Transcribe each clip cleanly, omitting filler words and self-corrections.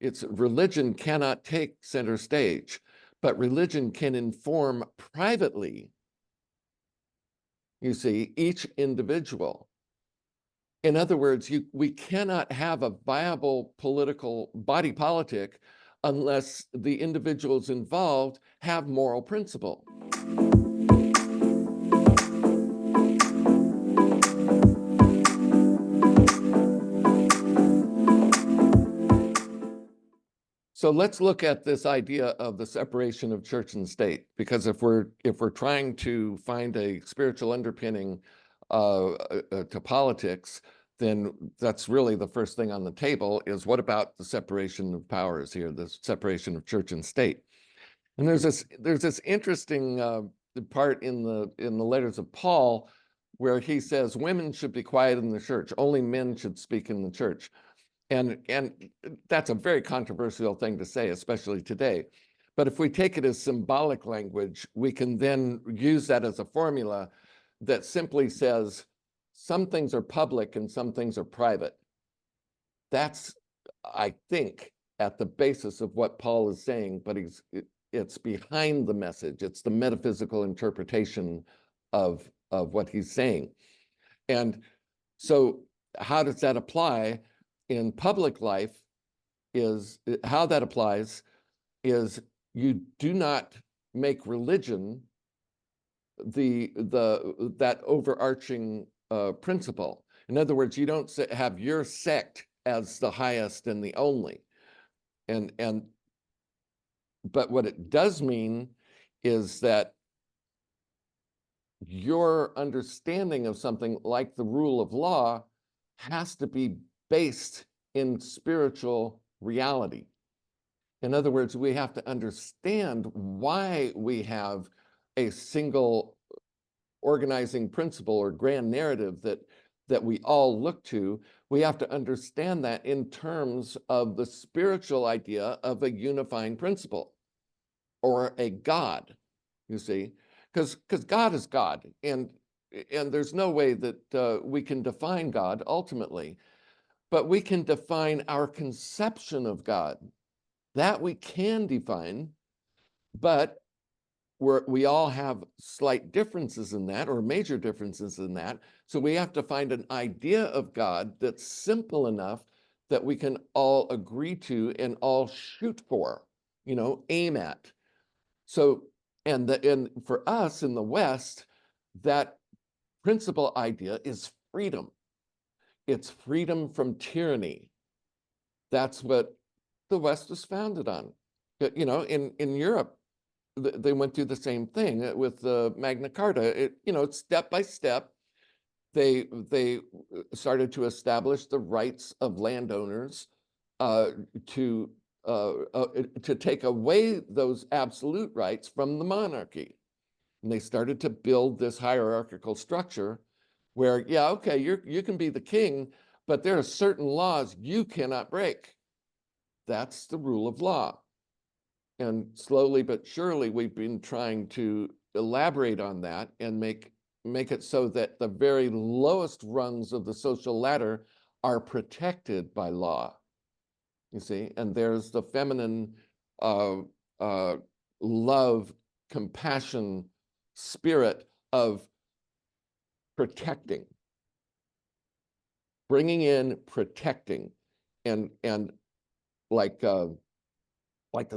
Religion cannot take center stage, but religion can inform privately, you see, each individual. In other words, we cannot have a viable political body politic unless the individuals involved have moral principle. So let's look at this idea of the separation of church and state, because if we're trying to find a spiritual underpinning to politics, then that's really the first thing on the table is what about the separation of powers here, the separation of church and state. And there's this interesting part in the letters of Paul where he says women should be quiet in the church, only men should speak in the church. And that's a very controversial thing to say, especially today. But if we take it as symbolic language, we can then use that as a formula that simply says some things are public and some things are private. That's, I think, at the basis of what Paul is saying, but it's behind the message. It's the metaphysical interpretation of what he's saying. And so how does that apply in public life? Is how that applies is you do not make religion that overarching principle. In other words, you don't have your sect as the highest and the only. But what it does mean is that your understanding of something like the rule of law has to be based in spiritual reality. In other words, we have to understand why we have a single organizing principle or grand narrative that we all look to. We have to understand that in terms of the spiritual idea of a unifying principle or a God, you see, because God is God, and there's no way that we can define God ultimately, but we can define our conception of God. That we can define, but we all have slight differences in that, or major differences in that. So we have to find an idea of God that's simple enough that we can all agree to and all shoot for, aim at. So, and for us in the West, that principal idea is freedom. It's freedom from tyranny. That's what the West was founded on. In Europe, they went through the same thing with the Magna Carta. It's step by step. They started to establish the rights of landowners to take away those absolute rights from the monarchy. And they started to build this hierarchical structure where, yeah, okay, you can be the king, but there are certain laws you cannot break. That's the rule of law. And slowly but surely, we've been trying to elaborate on that and make it so that the very lowest rungs of the social ladder are protected by law. You see, and there's the feminine love, compassion, spirit of protecting, bringing in, protecting, and like the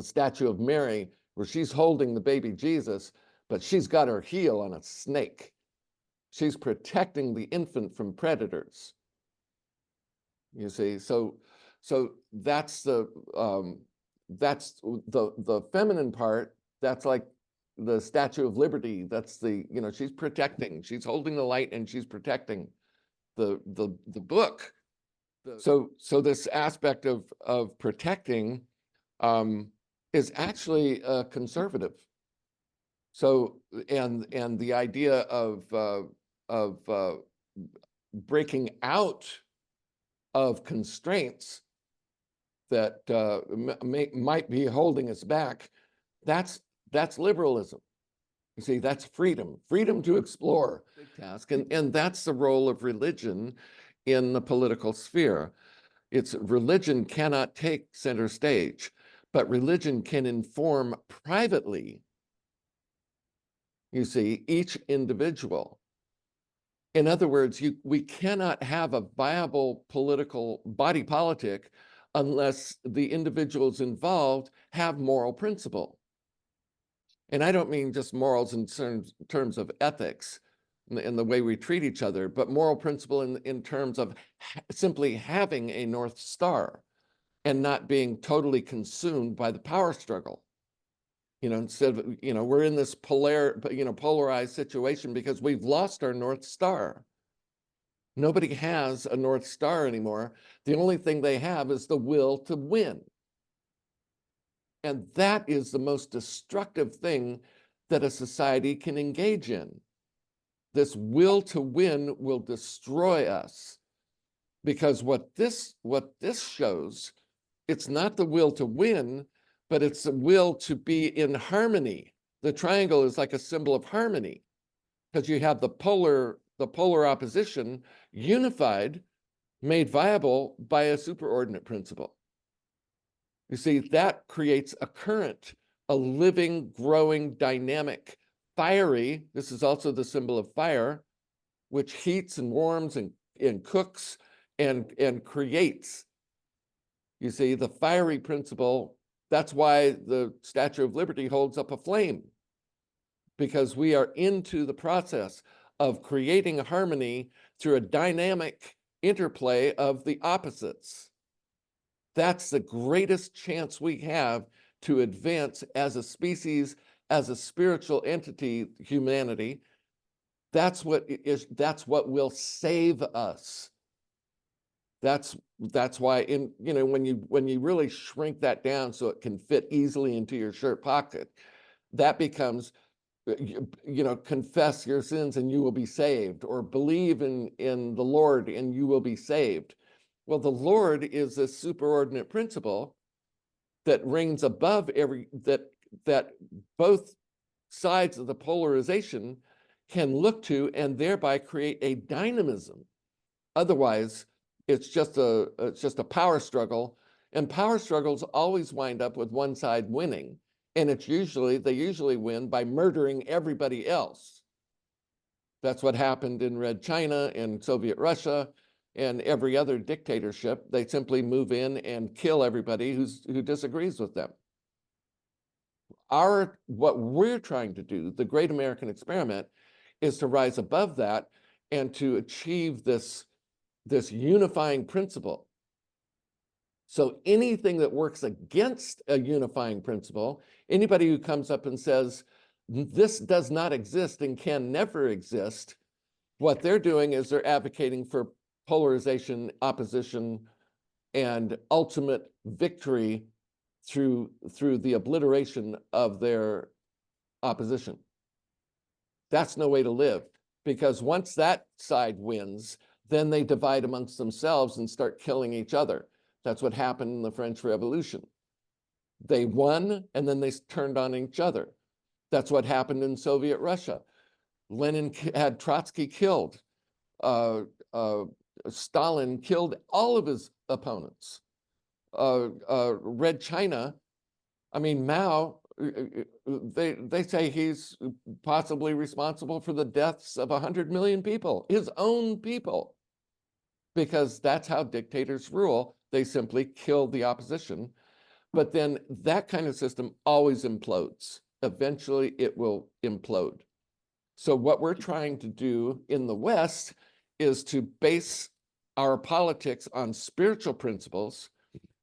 statue of Mary, where she's holding the baby Jesus, but she's got her heel on a snake. She's protecting the infant from predators. You see, so that's the feminine part. That's like the Statue of Liberty. That's she's protecting. She's holding the light and she's protecting the book. So this aspect of protecting is actually conservative. So and the idea of breaking out of constraints that might be holding us back, that's liberalism. You see, that's freedom to explore. Big task, and that's the role of religion in the political sphere. It's religion cannot take center stage, but religion can inform privately, you see, each individual. In other words, we cannot have a viable political body politic unless the individuals involved have moral principle. And I don't mean just morals in terms of ethics and the way we treat each other, but moral principle in terms of simply having a North Star and not being totally consumed by the power struggle. You know, instead of, you know, we're in this polarized situation because we've lost our North Star. Nobody has a North Star anymore. The only thing they have is the will to win. And that is the most destructive thing that a society can engage in. This will to win will destroy us, because what this shows, it's not the will to win, but it's the will to be in harmony. The triangle is like a symbol of harmony, because you have the polar opposition unified, made viable by a superordinate principle. You see, that creates a current, a living, growing, dynamic, fiery. This is also the symbol of fire, which heats and warms and cooks and creates. You see, the fiery principle, that's why the Statue of Liberty holds up a flame, because we are into the process of creating a harmony through a dynamic interplay of the opposites. That's the greatest chance we have to advance as a species, as a spiritual entity, humanity. That's what will save us. That's why, when you really shrink that down so it can fit easily into your shirt pocket, that becomes, confess your sins and you will be saved, or believe in the Lord and you will be saved. Well, the Lord is a superordinate principle that reigns above that both sides of the polarization can look to and thereby create a dynamism. Otherwise, it's just a power struggle, and power struggles always wind up with one side winning, and they usually win by murdering everybody else. That's what happened in Red China and Soviet Russia and every other dictatorship. They simply move in and kill everybody who disagrees with them. What we're trying to do, the great American experiment, is to rise above that and to achieve this unifying principle. So anything that works against a unifying principle, anybody who comes up and says, this does not exist and can never exist, what they're doing is they're advocating for polarization, opposition, and ultimate victory through the obliteration of their opposition. That's no way to live, because once that side wins, then they divide amongst themselves and start killing each other. That's what happened in the French Revolution. They won, and then they turned on each other. That's what happened in Soviet Russia. Lenin had Trotsky killed. Stalin killed all of his opponents. Red China, I mean, Mao, they say he's possibly responsible for the deaths of 100 million people, his own people, because that's how dictators rule. They simply kill the opposition. But then that kind of system always implodes. Eventually it will implode. So what we're trying to do in the West is to base our politics on spiritual principles.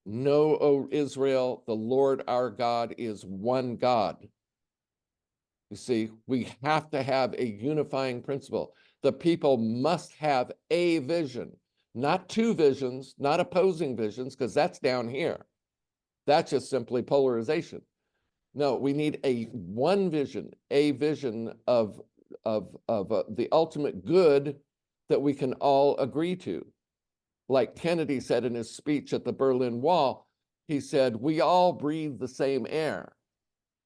Know, O Israel, the Lord our God is one God. You see, we have to have a unifying principle. The people must have a vision, not two visions, not opposing visions, because that's down here. That's just simply polarization. No, we need one vision, a vision of the ultimate good that we can all agree to. Like Kennedy said in his speech at the Berlin Wall, he said, we all breathe the same air.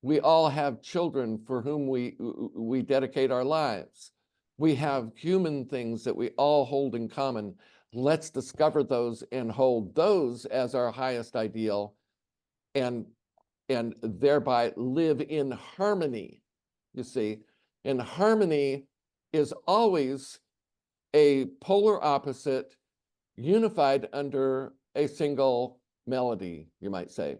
We all have children for whom we dedicate our lives. We have human things that we all hold in common, let's discover those and hold those as our highest ideal, and thereby live in harmony, you see. And harmony is always a polar opposite unified under a single melody, you might say.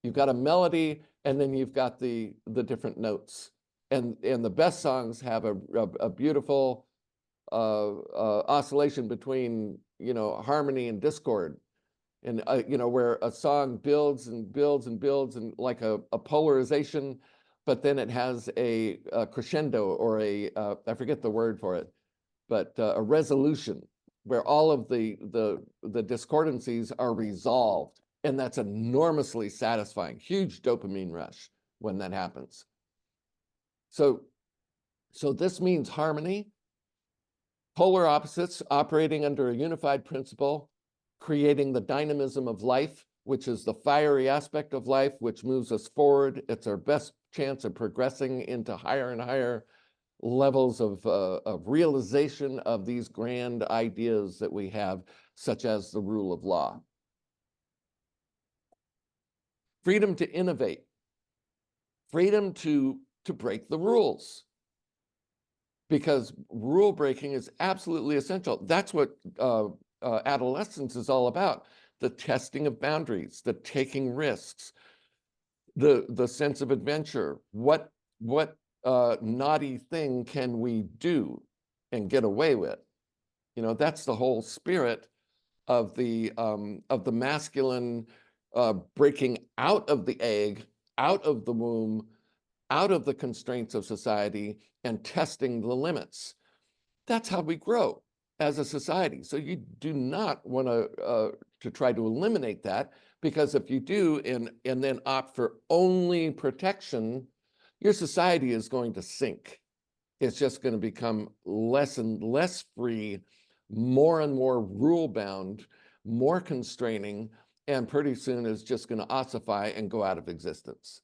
You've got a melody, and then you've got the different notes. And the best songs have a beautiful oscillation between, harmony and discord. And, where a song builds and builds and builds, and like a polarization, but then it has a crescendo, or I forget the word for it, but a resolution, where all of the discordancies are resolved. And that's enormously satisfying, huge dopamine rush when that happens. So this means harmony, polar opposites operating under a unified principle, creating the dynamism of life, which is the fiery aspect of life, which moves us forward. It's our best chance of progressing into higher and higher levels of realization of these grand ideas that we have, such as the rule of law. Freedom to innovate, freedom to break the rules, because rule breaking is absolutely essential. That's what adolescence is all about: the testing of boundaries, the taking risks, the sense of adventure. What naughty thing can we do and get away with? That's the whole spirit of the masculine breaking out of the egg, out of the womb, out of the constraints of society, and testing the limits. That's how we grow as a society. So you do not want to try to eliminate that, because if you do and then opt for only protection, your society is going to sink. It's just going to become less and less free, more and more rule-bound, more constraining, and pretty soon is just going to ossify and go out of existence.